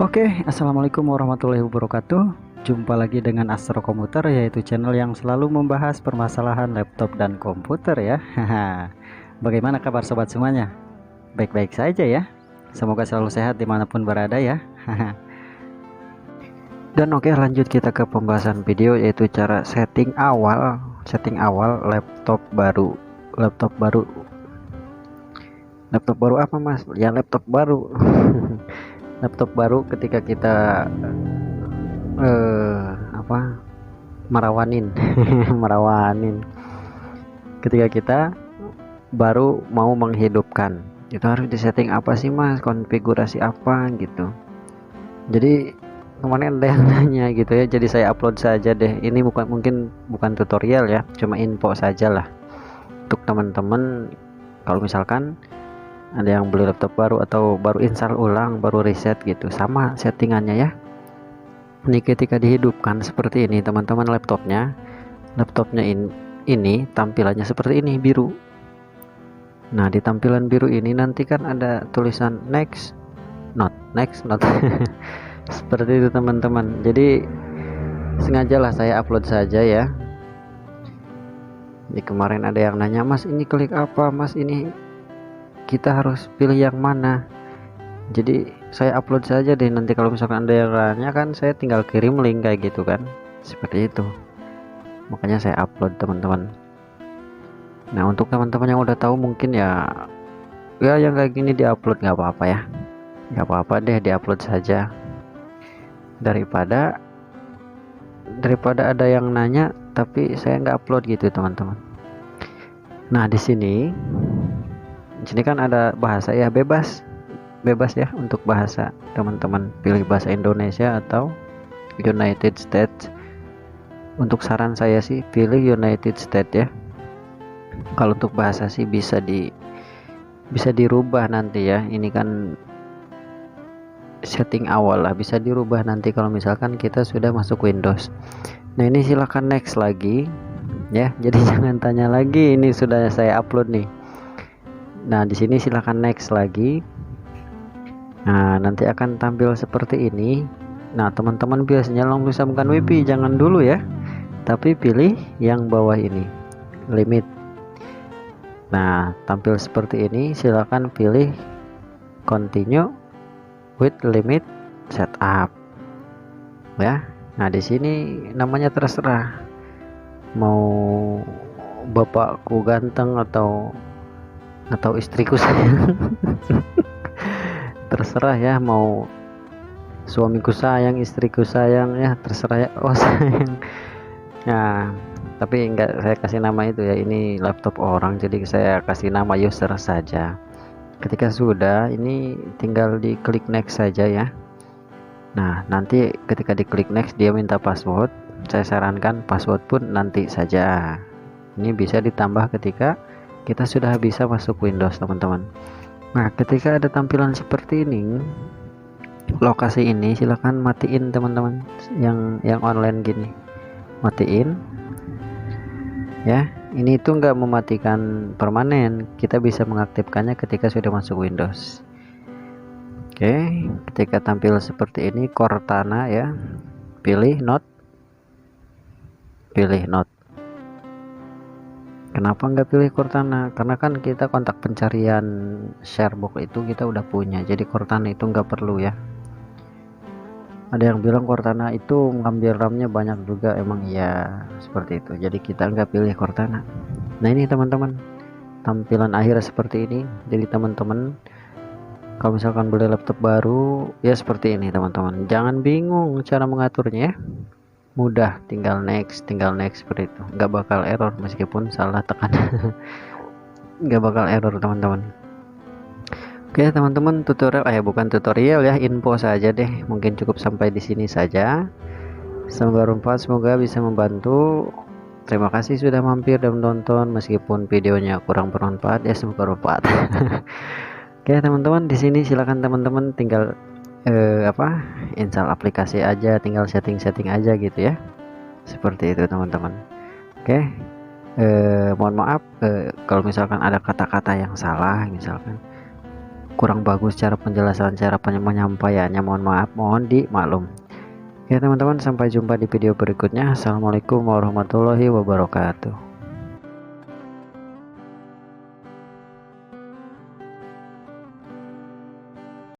Oke, assalamualaikum warahmatullahi wabarakatuh. Jumpa lagi dengan Astro Komputer, yaitu channel yang selalu membahas permasalahan laptop dan komputer ya. Haha. Bagaimana kabar sobat semuanya? Baik-baik saja ya. Semoga selalu sehat dimanapun berada ya. Haha. Dan oke, lanjut kita ke pembahasan video, yaitu cara setting awal laptop baru. Laptop baru apa mas? Ya laptop baru. Laptop baru ketika kita apa, merawanin merawanin ketika kita baru mau menghidupkan, itu harus disetting apa sih mas, konfigurasi apa gitu. Jadi kemarin ada yang nanya gitu ya, jadi saya upload saja deh. Ini mungkin bukan tutorial ya, cuma info saja lah untuk teman-teman. Kalau misalkan ada yang beli laptop baru atau baru install ulang, baru reset gitu, sama settingannya ya. Ini ketika dihidupkan seperti ini teman-teman, laptopnya ini tampilannya seperti ini, biru. Nah, di tampilan biru ini nanti kan ada tulisan next not seperti itu teman-teman. Jadi sengajalah saya upload saja ya. Jadi kemarin ada yang nanya, mas ini klik apa mas, ini kita harus pilih yang mana. Jadi saya upload saja deh, nanti kalau misalkan ada yang nanya kan saya tinggal kirim link kayak gitu kan, seperti itu. Makanya saya upload teman-teman. Nah, untuk teman-teman yang udah tahu mungkin ya yang kayak gini diupload nggak apa-apa ya, nggak apa-apa deh diupload saja, daripada ada yang nanya tapi saya nggak upload gitu teman-teman. Nah, di sini kan ada bahasa ya, bebas ya untuk bahasa. Teman-teman pilih bahasa Indonesia atau United States. Untuk saran saya sih pilih United States ya. Kalau untuk bahasa sih bisa dirubah nanti ya. Ini kan setting awal lah, bisa dirubah nanti kalau misalkan kita sudah masuk Windows. Nah, ini silahkan next lagi ya. Jadi jangan tanya lagi, ini sudah saya upload nih. Nah, di sini silahkan next lagi. Nah, nanti akan tampil seperti ini. Nah, teman-teman biasanya bisa bukan WP, jangan dulu ya, tapi pilih yang bawah ini, limit. Nah, tampil seperti ini, silakan pilih continue with limit setup ya. Nah, di sini namanya terserah, mau bapakku ganteng atau istriku sayang. Terserah ya, mau suamiku sayang, istriku sayang ya, terserah ya. Oh sayang. Nah, tapi enggak saya kasih nama itu ya, ini laptop orang, jadi saya kasih nama user saja. Ketika sudah, ini tinggal diklik next saja ya. Nah, nanti ketika diklik next dia minta password. Saya sarankan password pun nanti saja. Ini bisa ditambah ketika kita sudah bisa masuk Windows teman-teman. Nah, ketika ada tampilan seperti ini, lokasi ini silahkan matiin teman-teman, yang online gini matiin ya. Ini itu enggak mematikan permanen, kita bisa mengaktifkannya ketika sudah masuk Windows. Oke, ketika tampil seperti ini Cortana ya, pilih not. Kenapa nggak pilih Cortana? Karena kan kita kontak pencarian Sharebox itu kita udah punya, jadi Cortana itu nggak perlu ya. Ada yang bilang Cortana itu mengambil RAM-nya banyak juga, emang iya seperti itu, jadi kita nggak pilih Cortana. Nah, ini teman-teman tampilan akhir seperti ini. Jadi teman-teman kalau misalkan beli laptop baru ya seperti ini teman-teman, jangan bingung cara mengaturnya ya, mudah, tinggal next seperti itu, nggak bakal error meskipun salah tekan. Nggak bakal error teman-teman. Oke teman-teman, bukan tutorial ya, info saja deh, mungkin cukup sampai di sini saja. Semoga bermanfaat, semoga bisa membantu. Terima kasih sudah mampir dan menonton, meskipun videonya kurang bermanfaat ya, semoga bermanfaat. Oke teman-teman, di sini silakan teman-teman tinggal install aplikasi aja, tinggal setting aja gitu ya, seperti itu teman-teman. Oke, mohon maaf kalau misalkan ada kata-kata yang salah misalkan. kurang bagus cara penjelasan, cara penyampaiannya, mohon maaf, mohon dimaklum. Oke teman-teman, sampai jumpa di video berikutnya. Assalamualaikum warahmatullahi wabarakatuh.